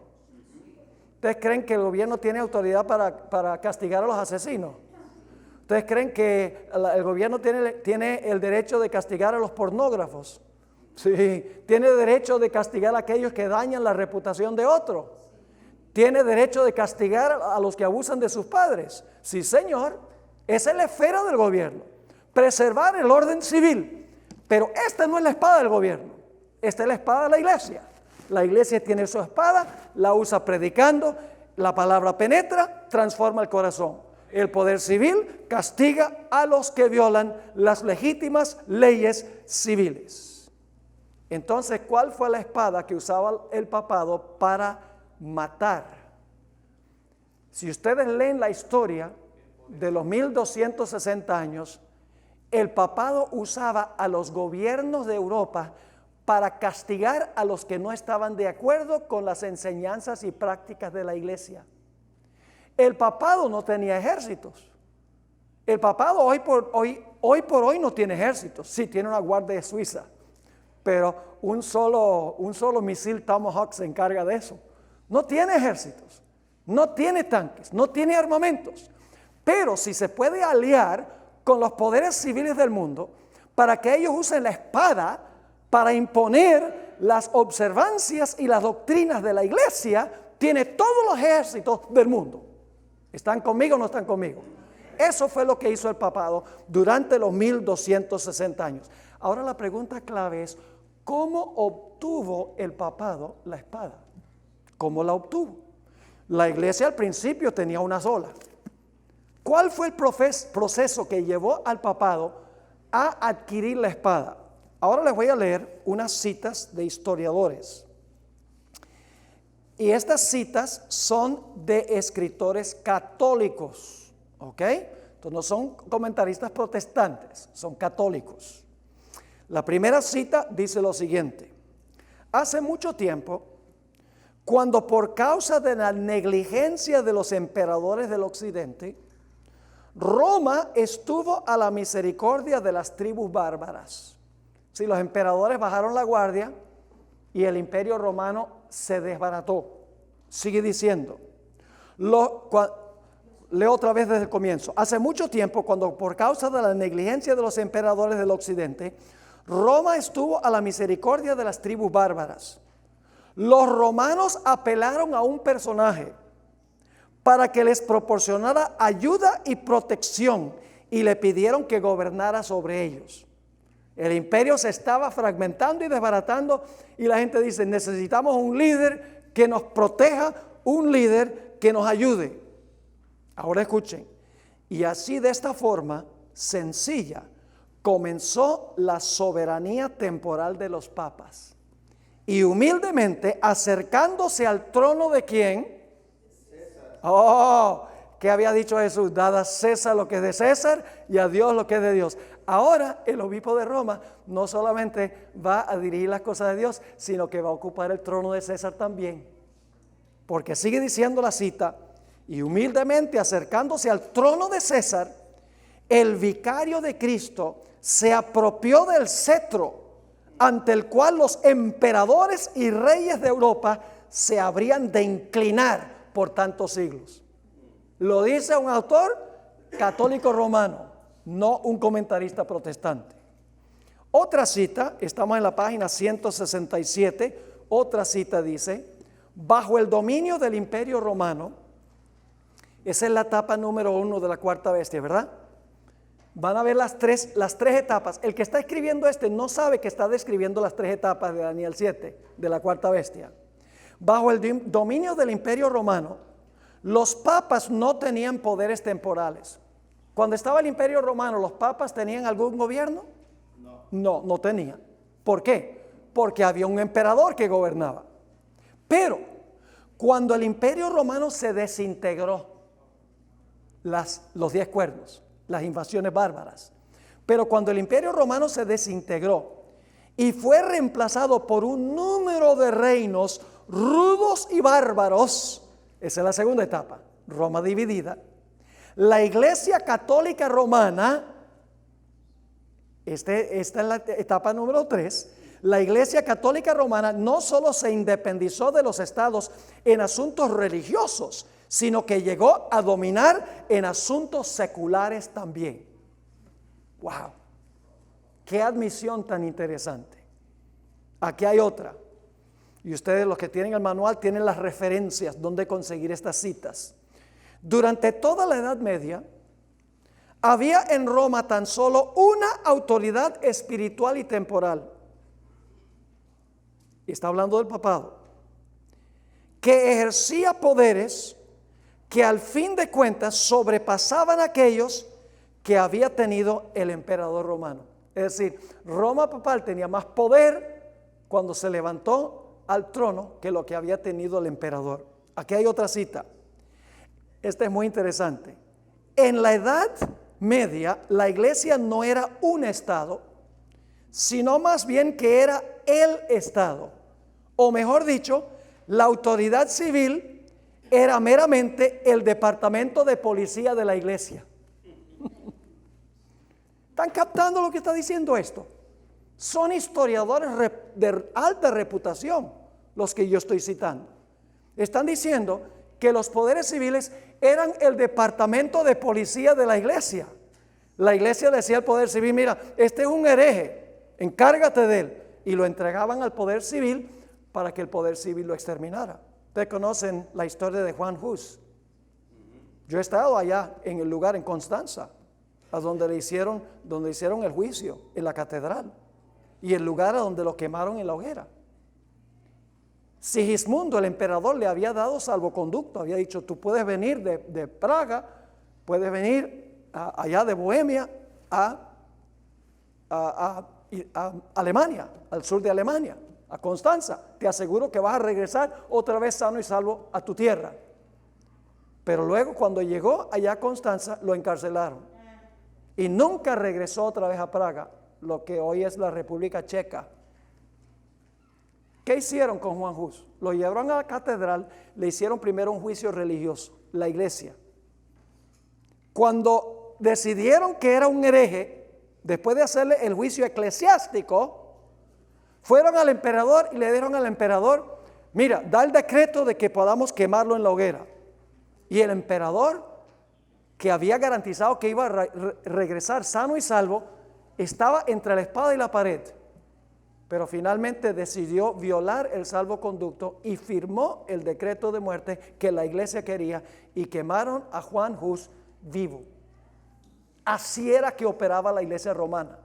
¿Ustedes creen que el gobierno tiene autoridad para castigar a los asesinos? ¿Ustedes creen que el gobierno tiene el derecho de castigar a los pornógrafos? Sí, tiene derecho de castigar a aquellos que dañan la reputación de otro. Tiene derecho de castigar a los que abusan de sus padres. Sí, señor, esa es la esfera del gobierno. Preservar el orden civil. Pero esta no es la espada del gobierno. Esta es la espada de la iglesia. La iglesia tiene su espada, la usa predicando, la palabra penetra, transforma el corazón. El poder civil castiga a los que violan las legítimas leyes civiles. Entonces, ¿cuál fue la espada que usaba el papado para matar? Si ustedes leen la historia de los 1260 años, el papado usaba a los gobiernos de Europa para castigar a los que no estaban de acuerdo con las enseñanzas y prácticas de la iglesia. El papado no tenía ejércitos. El papado hoy por hoy no tiene ejércitos. Sí, tiene una guardia suiza, pero un solo misil Tomahawk se encarga de eso. No tiene ejércitos, no tiene tanques, no tiene armamentos. Pero si se puede aliar con los poderes civiles del mundo para que ellos usen la espada para imponer las observancias y las doctrinas de la iglesia, tiene todos los ejércitos del mundo. ¿Están conmigo o no están conmigo? Eso fue lo que hizo el papado durante los 1260 años. Ahora la pregunta clave es, ¿cómo obtuvo el papado la espada? ¿Cómo la obtuvo? La iglesia al principio tenía una sola. ¿Cuál fue el proceso que llevó al papado a adquirir la espada? Ahora les voy a leer unas citas de historiadores. Y estas citas son de escritores católicos, ¿ok? Entonces no son comentaristas protestantes, son católicos. La primera cita dice lo siguiente: hace mucho tiempo, cuando por causa de la negligencia de los emperadores del occidente, Roma estuvo a la misericordia de las tribus bárbaras. Si los emperadores bajaron la guardia y el imperio romano se desbarató. Sigue diciendo, leo otra vez desde el comienzo. Hace mucho tiempo, cuando por causa de la negligencia de los emperadores del occidente, Roma estuvo a la misericordia de las tribus bárbaras. Los romanos apelaron a un personaje para que les proporcionara ayuda y protección y le pidieron que gobernara sobre ellos. El imperio se estaba fragmentando y desbaratando y la gente dice, necesitamos un líder que nos proteja, un líder que nos ayude. Ahora escuchen, y así de esta forma sencilla comenzó la soberanía temporal de los papas. Y humildemente acercándose al trono de ¿quién? César. Oh, ¿qué había dicho Jesús? Dad a César lo que es de César y a Dios lo que es de Dios. Ahora el obispo de Roma no solamente va a dirigir las cosas de Dios, sino que va a ocupar el trono de César también. Porque sigue diciendo la cita, y humildemente acercándose al trono de César, el vicario de Cristo se apropió del cetro ante el cual los emperadores y reyes de Europa se habrían de inclinar por tantos siglos. Lo dice un autor católico romano, no un comentarista protestante. Otra cita, estamos en la página 167, otra cita dice, bajo el dominio del imperio romano, esa es la etapa número 1 de la cuarta bestia, ¿verdad? Van a ver las tres etapas. El que está escribiendo no sabe que está describiendo las 3 etapas de Daniel 7, de la cuarta bestia. Bajo el dominio del imperio romano, los papas no tenían poderes temporales. Cuando estaba el imperio romano, ¿los papas tenían algún gobierno? No tenían. ¿Por qué? Porque había un emperador que gobernaba. Pero cuando el imperio romano se desintegró, los 10 cuernos, las invasiones bárbaras, pero cuando el imperio romano se desintegró y fue reemplazado por un número de reinos rudos y bárbaros, esa es la segunda etapa, Roma dividida, la iglesia católica romana, esta es la etapa número 3, la iglesia católica romana no solo se independizó de los estados en asuntos religiosos, sino que llegó a dominar en asuntos seculares también. ¡Wow! ¡Qué admisión tan interesante! Aquí hay otra. Y ustedes, los que tienen el manual, tienen las referencias donde conseguir estas citas. Durante toda la Edad Media, había en Roma tan solo una autoridad espiritual y temporal. Y está hablando del papado, que ejercía poderes que al fin de cuentas sobrepasaban aquellos que había tenido el emperador romano. Es decir, Roma papal tenía más poder cuando se levantó al trono que lo que había tenido el emperador. Aquí hay otra cita. Esta es muy interesante. En la Edad Media, la iglesia no era un estado, sino más bien que era el estado. O mejor dicho, la autoridad civil era meramente el departamento de policía de la iglesia. ¿Están captando lo que está diciendo esto? Son historiadores de alta reputación los que yo estoy citando. Están diciendo que los poderes civiles eran el departamento de policía de la iglesia. La iglesia decía al poder civil, mira, este es un hereje, encárgate de él. y lo entregaban al poder civil para que el poder civil lo exterminara. Ustedes conocen la historia de Juan Hus. Yo he estado allá en el lugar en Constanza, a donde hicieron el juicio, en la catedral, y el lugar a donde lo quemaron en la hoguera. Sigismundo, el emperador, le había dado salvoconducto, había dicho: tú puedes venir de Praga, puedes venir allá de Bohemia a Alemania, al sur de Alemania, a Constanza. Te aseguro que vas a regresar otra vez sano y salvo a tu tierra. Pero luego, cuando llegó allá a Constanza, lo encarcelaron y nunca regresó otra vez a Praga, lo que hoy es la República Checa. ¿Qué hicieron con Juan Hus? Lo llevaron a la catedral, le hicieron primero un juicio religioso, la iglesia. Cuando decidieron que era un hereje, después de hacerle el juicio eclesiástico, fueron al emperador y le dieron al emperador: mira, da el decreto de que podamos quemarlo en la hoguera. Y el emperador, que había garantizado que iba a regresar sano y salvo, estaba entre la espada y la pared. Pero finalmente decidió violar el salvoconducto y firmó el decreto de muerte que la iglesia quería, y quemaron a Juan Hus vivo. Así era que operaba la iglesia romana,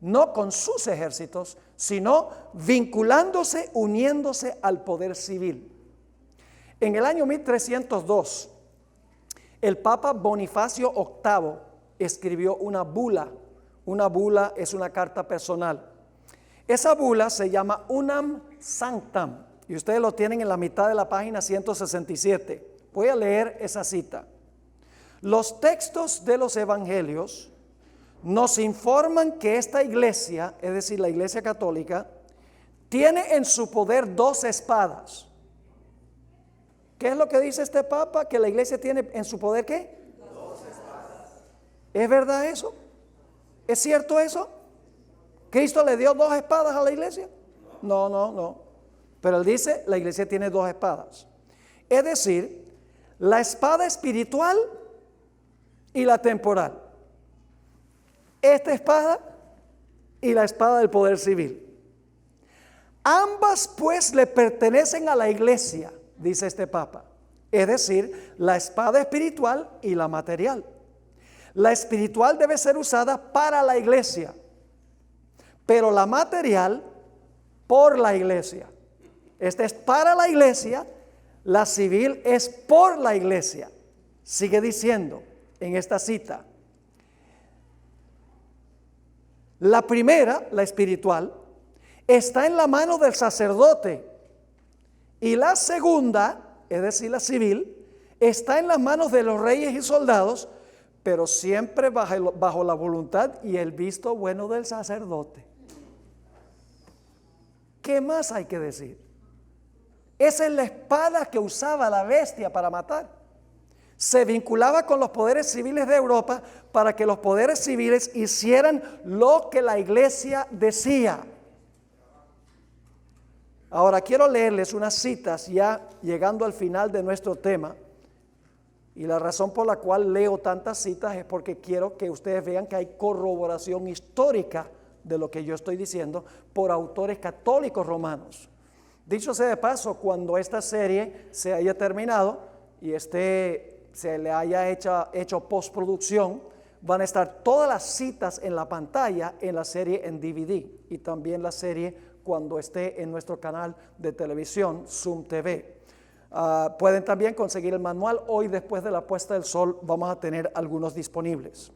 no con sus ejércitos, sino vinculándose, uniéndose al poder civil. En el año 1302, el Papa Bonifacio VIII escribió una bula. Una bula es una carta personal. Esa bula se llama Unam Sanctam, y ustedes lo tienen en la mitad de la página 167. Voy a leer esa cita. Los textos de los evangelios nos informan que esta iglesia, es decir, la iglesia católica, tiene en su poder 2 espadas. ¿Qué es lo que dice este Papa? Que la iglesia tiene en su poder ¿qué? 2 espadas. ¿Es verdad eso? ¿Es cierto eso? ¿Cristo le dio 2 espadas a la iglesia? No. Pero él dice, la iglesia tiene 2 espadas. Es decir, la espada espiritual y la temporal. Esta espada y la espada del poder civil. Ambas pues le pertenecen a la iglesia, dice este Papa. Es decir, la espada espiritual y la material. La espiritual debe ser usada para la iglesia, pero la material por la iglesia. Esta es para la iglesia, la civil es por la iglesia. Sigue diciendo en esta cita: la primera, la espiritual, está en la mano del sacerdote, y la segunda, es decir, la civil, está en las manos de los reyes y soldados, pero siempre bajo la voluntad y el visto bueno del sacerdote. ¿Qué más hay que decir? Esa es la espada que usaba la bestia para matar. Se vinculaba con los poderes civiles de Europa para que los poderes civiles hicieran lo que la iglesia decía. Ahora quiero leerles unas citas ya llegando al final de nuestro tema, y la razón por la cual leo tantas citas es porque quiero que ustedes vean que hay corroboración histórica de lo que yo estoy diciendo por autores católicos romanos. Dicho sea de paso, cuando esta serie se haya terminado y se le haya hecho postproducción, van a estar todas las citas en la pantalla en la serie en DVD, y también la serie cuando esté en nuestro canal de televisión Zoom TV. Pueden también conseguir el manual. Hoy, después de la puesta del sol, vamos a tener algunos disponibles.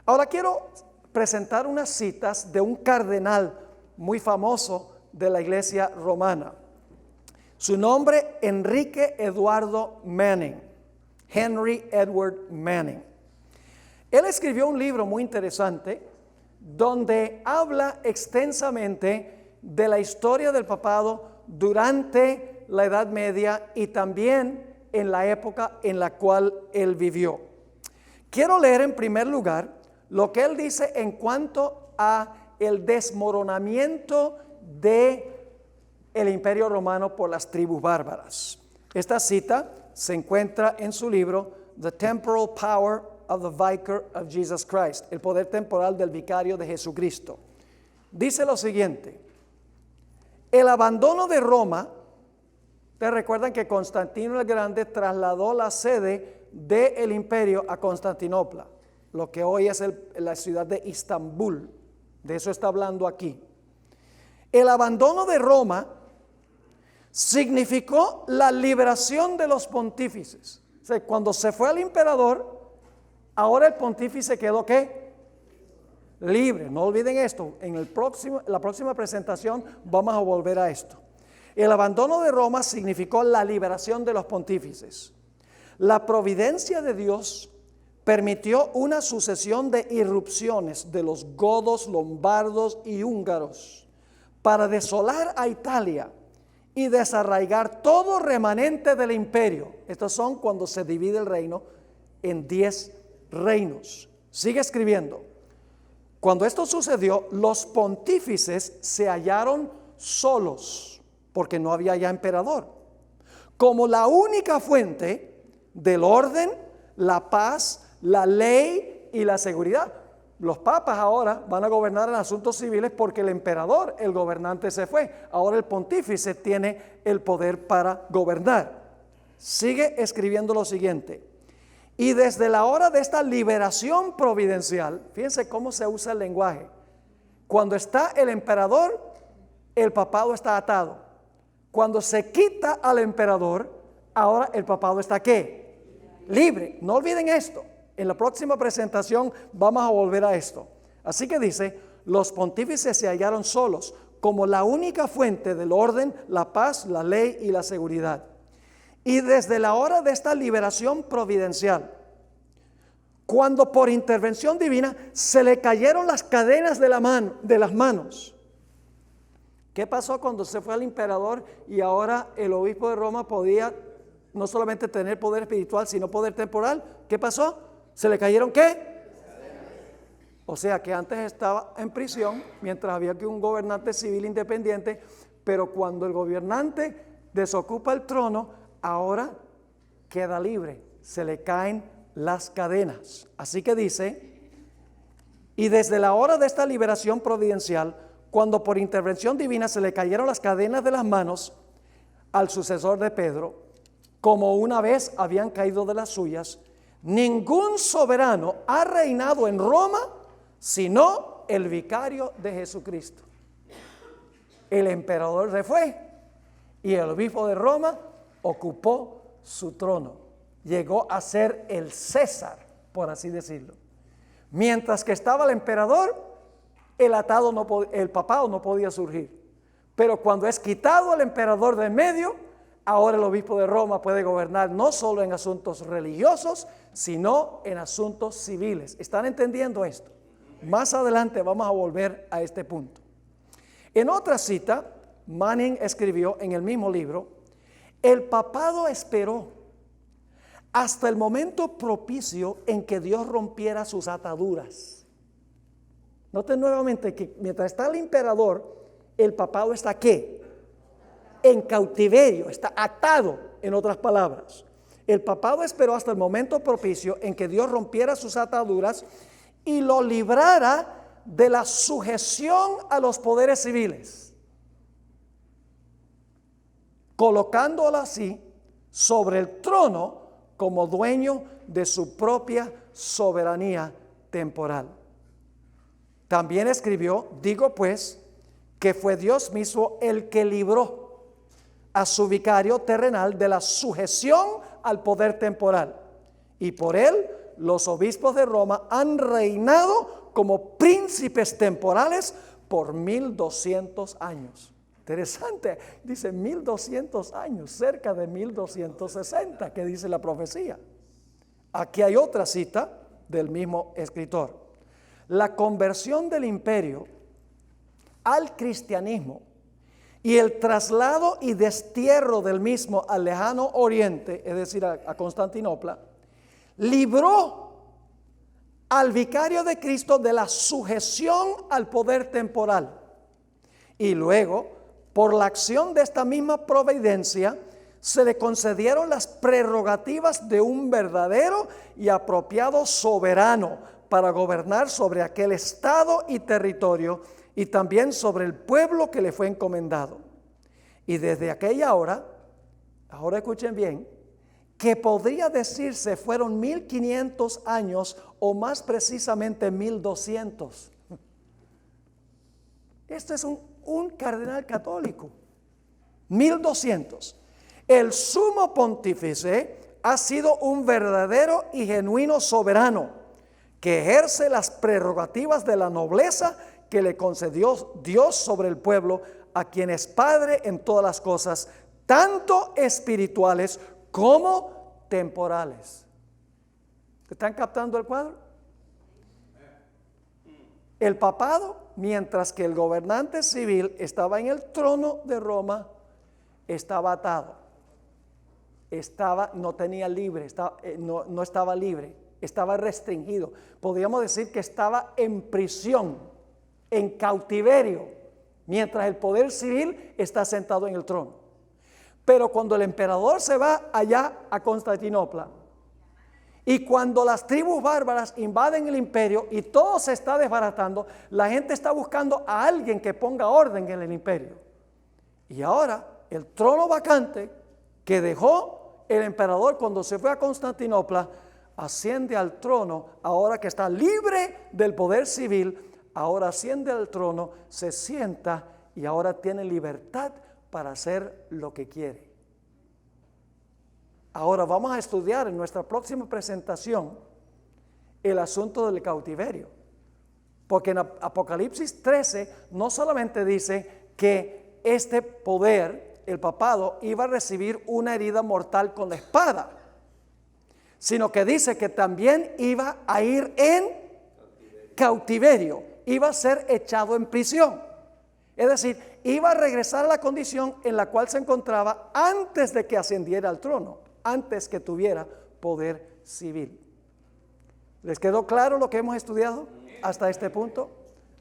Ahora quiero presentar unas citas de un cardenal muy famoso de la iglesia romana. Su nombre, Enrique Eduardo Manning, Henry Edward Manning. Él escribió un libro muy interesante donde habla extensamente de la historia del papado durante la Edad Media y también en la época en la cual él vivió. Quiero leer en primer lugar lo que él dice en cuanto a el desmoronamiento de el Imperio Romano por las tribus bárbaras. Esta cita se encuentra en su libro The Temporal Power of the Vicar of Jesus Christ, el poder temporal del vicario de Jesucristo. Dice lo siguiente: El abandono de Roma, ¿te recuerdan que Constantino el Grande trasladó la sede del imperio a Constantinopla, lo que hoy es la ciudad de Istambul? De eso está hablando aquí. El abandono de Roma significó la liberación de los pontífices. O sea, cuando se fue al emperador, ahora el pontífice quedó ¿qué? Libre. No olviden esto. En la próxima presentación vamos a volver a esto. El abandono de Roma significó la liberación de los pontífices. La providencia de Dios permitió una sucesión de irrupciones de los godos, lombardos y húngaros para desolar a Italia y desarraigar todo remanente del imperio. Estos son cuando se divide el reino en 10 reinos. Sigue escribiendo. Cuando esto sucedió, los pontífices se hallaron solos, porque no había ya emperador, como la única fuente del orden, la paz, la ley y la seguridad. Los papas ahora van a gobernar en asuntos civiles porque el emperador, el gobernante, se fue. Ahora el pontífice tiene el poder para gobernar. Sigue escribiendo lo siguiente. Y desde la hora de esta liberación providencial, fíjense cómo se usa el lenguaje. Cuando está el emperador, el papado está atado. Cuando se quita al emperador, ahora el papado está ¿qué? Libre. No olviden esto. En la próxima presentación vamos a volver a esto. Así que dice, los pontífices se hallaron solos como la única fuente del orden, la paz, la ley y la seguridad. Y desde la hora de esta liberación providencial, cuando por intervención divina se le cayeron las cadenas de las manos. ¿Qué pasó cuando se fue al emperador y ahora el obispo de Roma podía no solamente tener poder espiritual, sino poder temporal? ¿Qué pasó? ¿Se le cayeron qué? O sea que antes estaba en prisión mientras había que un gobernante civil independiente, pero cuando el gobernante desocupa el trono, ahora queda libre, se le caen las cadenas. Así que dice, y desde la hora de esta liberación providencial, cuando por intervención divina se le cayeron las cadenas de las manos al sucesor de Pedro, como una vez habían caído de las suyas, ningún soberano ha reinado en Roma sino el vicario de Jesucristo. El emperador se fue y el obispo de Roma ocupó su trono. Llegó a ser el César, por así decirlo. Mientras que estaba el emperador, el papado no podía surgir. Pero cuando es quitado el emperador de en medio, ahora el obispo de Roma puede gobernar no solo en asuntos religiosos, sino en asuntos civiles. ¿Están entendiendo esto? Más adelante vamos a volver a este punto. En otra cita, Manning escribió en el mismo libro, el papado esperó hasta el momento propicio en que Dios rompiera sus ataduras. Noten nuevamente que mientras está el emperador, el papado está ¿qué? En cautiverio, está atado, en otras palabras. El papado esperó hasta el momento propicio en que Dios rompiera sus ataduras y lo librara de la sujeción a los poderes civiles, colocándolo así sobre el trono como dueño de su propia soberanía temporal. También escribió, digo pues, que fue Dios mismo el que libró a su vicario terrenal de la sujeción al poder temporal, y por él los obispos de Roma han reinado como príncipes temporales por 1200 años. Interesante, dice 1200 años, cerca de 1260 que dice la profecía. Aquí hay otra cita del mismo escritor. La conversión del imperio al cristianismo y el traslado y destierro del mismo al lejano oriente, es decir, a Constantinopla, libró al vicario de Cristo de la sujeción al poder temporal. Y luego, por la acción de esta misma providencia, se le concedieron las prerrogativas de un verdadero y apropiado soberano para gobernar sobre aquel estado y territorio y también sobre el pueblo que le fue encomendado. Y desde aquella hora, ahora escuchen bien, que podría decirse fueron 1500 años o más precisamente 1200. Este es un cardenal católico. 1200. El sumo pontífice ha sido un verdadero y genuino soberano que ejerce las prerrogativas de la nobleza que le concedió Dios sobre el pueblo, a quien es Padre en todas las cosas, tanto espirituales como temporales. ¿Están captando el cuadro? El papado, mientras que el gobernante civil estaba en el trono de Roma, estaba atado, no tenía libre, no estaba libre, estaba restringido. Podríamos decir que estaba en prisión, en cautiverio, mientras el poder civil está sentado en el trono. Pero cuando el emperador se va allá a Constantinopla, y cuando las tribus bárbaras invaden el imperio y todo se está desbaratando, la gente está buscando a alguien que ponga orden en el imperio. Y ahora el trono vacante que dejó el emperador cuando se fue a Constantinopla, asciende al trono, ahora que está libre del poder civil, ahora asciende al trono, se sienta y ahora tiene libertad para hacer lo que quiere. Ahora vamos a estudiar en nuestra próxima presentación el asunto del cautiverio, porque en Apocalipsis 13 no solamente dice que este poder, el papado, iba a recibir una herida mortal con la espada, sino que dice que también iba a ir en cautiverio, iba a ser echado en prisión. Es decir, iba a regresar a la condición en la cual se encontraba antes de que ascendiera al trono, antes que tuviera poder civil. ¿Les quedó claro lo que hemos estudiado hasta este punto?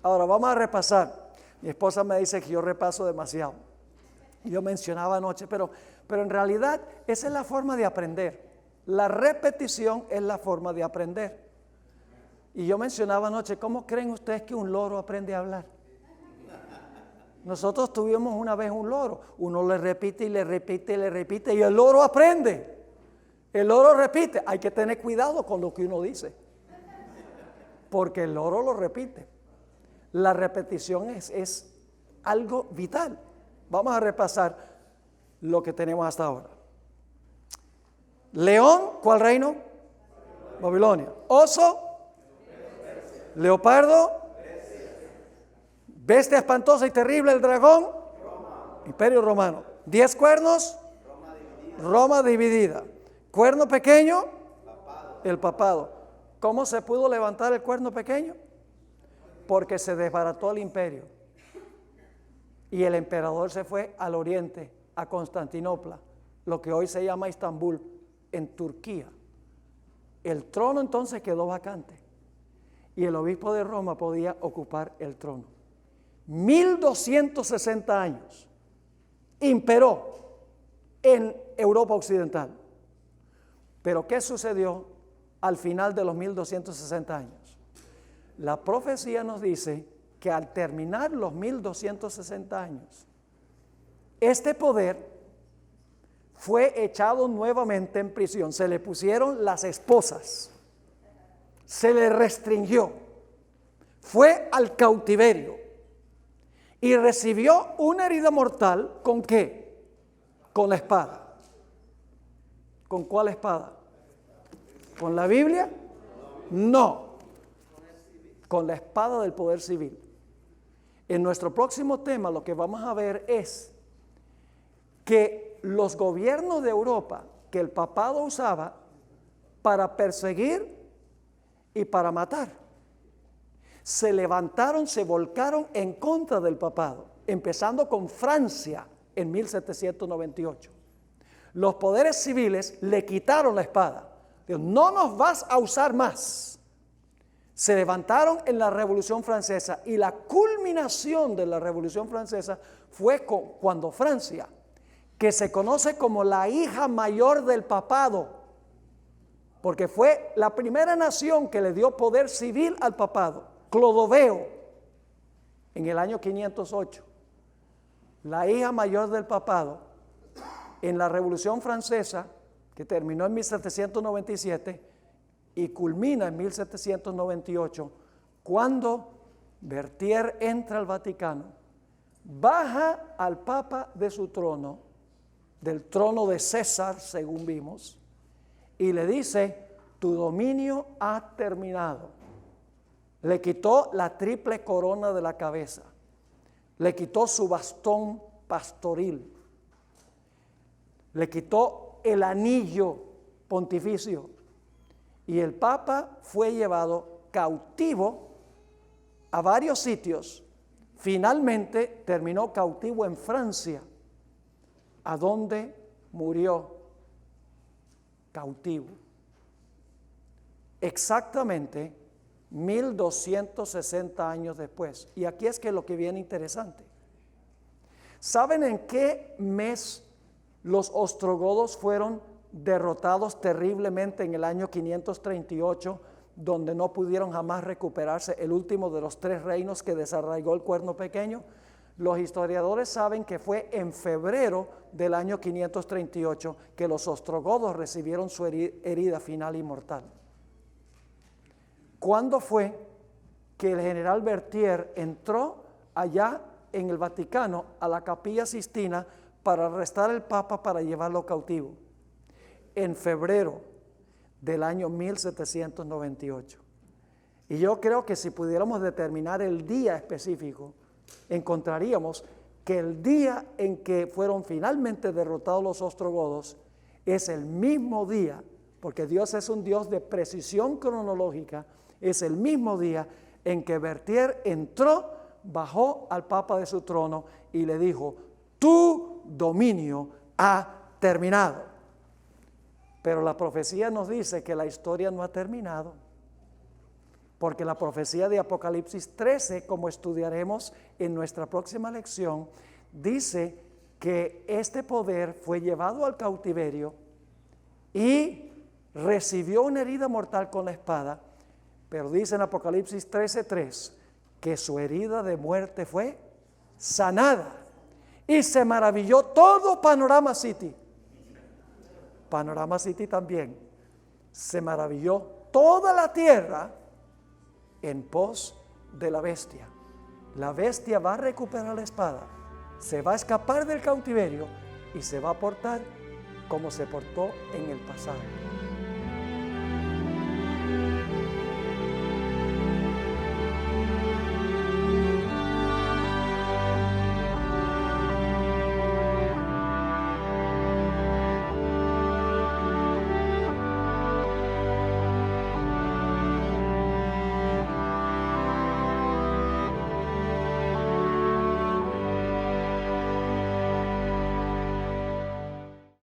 Ahora vamos a repasar. Mi esposa me dice que yo repaso demasiado. Yo mencionaba anoche, pero en realidad esa es la forma de aprender. La repetición es la forma de aprender. Y yo mencionaba anoche, ¿cómo creen ustedes que un loro aprende a hablar? Nosotros tuvimos una vez un loro. Uno le repite y le repite y le repite y el loro aprende. El loro repite. Hay que tener cuidado con lo que uno dice, porque el loro lo repite. La repetición es algo vital. Vamos a repasar lo que tenemos hasta ahora. León, ¿cuál reino? Babilonia. Oso, leopardo, bestia espantosa y terrible, el dragón, Imperio Romano. 10 cuernos, Roma dividida. Cuerno pequeño, el papado. ¿Cómo se pudo levantar el cuerno pequeño? Porque se desbarató el imperio. Y el emperador se fue al oriente, a Constantinopla, lo que hoy se llama Estambul, en Turquía. El trono entonces quedó vacante y el obispo de Roma podía ocupar el trono. 1260 años imperó en Europa Occidental. Pero ¿qué sucedió al final de los 1260 años? La profecía nos dice que al terminar los 1260 años, este poder fue echado nuevamente en prisión. Se le pusieron las esposas, se le restringió, fue al cautiverio y recibió una herida mortal. ¿Con qué? Con la espada. ¿Con cuál espada? ¿Con la Biblia? No. Con la espada del poder civil. En nuestro próximo tema lo que vamos a ver es que los gobiernos de Europa que el papado usaba para perseguir y para matar, se levantaron, se volcaron en contra del papado, empezando con Francia en 1798. Los poderes civiles le quitaron la espada. Dios, no nos vas a usar más. Se levantaron en la Revolución Francesa y la culminación de la Revolución Francesa fue cuando Francia, que se conoce como la hija mayor del papado, porque fue la primera nación que le dio poder civil al papado, Clodoveo, en el año 508, la hija mayor del papado, en la Revolución Francesa, que terminó en 1797 y culmina en 1798, cuando Berthier entra al Vaticano, baja al Papa de su trono, del trono de César, según vimos, y le dice: tu dominio ha terminado. Le quitó la triple corona de la cabeza, le quitó su bastón pastoril, le quitó el anillo pontificio, y el Papa fue llevado cautivo a varios sitios. Finalmente terminó cautivo en Francia, a donde murió cautivo. Exactamente 1260 años después. Y aquí es que lo que viene interesante. ¿Saben en qué mes los ostrogodos fueron derrotados terriblemente? En el año 538, donde no pudieron jamás recuperarse, el último de los 3 reinos que desarraigó el cuerno pequeño. Los historiadores saben que fue en febrero del año 538 que los ostrogodos recibieron su herida final y mortal. ¿Cuándo fue que el general Berthier entró allá en el Vaticano a la Capilla Sistina para arrestar al Papa para llevarlo cautivo? En febrero del año 1798. Y yo creo que si pudiéramos determinar el día específico, encontraríamos que el día en que fueron finalmente derrotados los ostrogodos es el mismo día, porque Dios es un Dios de precisión cronológica, es el mismo día en que Berthier entró, bajó al Papa de su trono y le dijo: tu dominio ha terminado. Pero la profecía nos dice que la historia no ha terminado, porque la profecía de Apocalipsis 13, como estudiaremos en nuestra próxima lección, dice que este poder fue llevado al cautiverio y recibió una herida mortal con la espada, pero dice en Apocalipsis 13:3 que su herida de muerte fue sanada, y se maravilló todo Panorama City. Panorama City también se maravilló toda la tierra en pos de la bestia. La bestia va a recuperar la espada, se va a escapar del cautiverio y se va a portar como se portó en el pasado.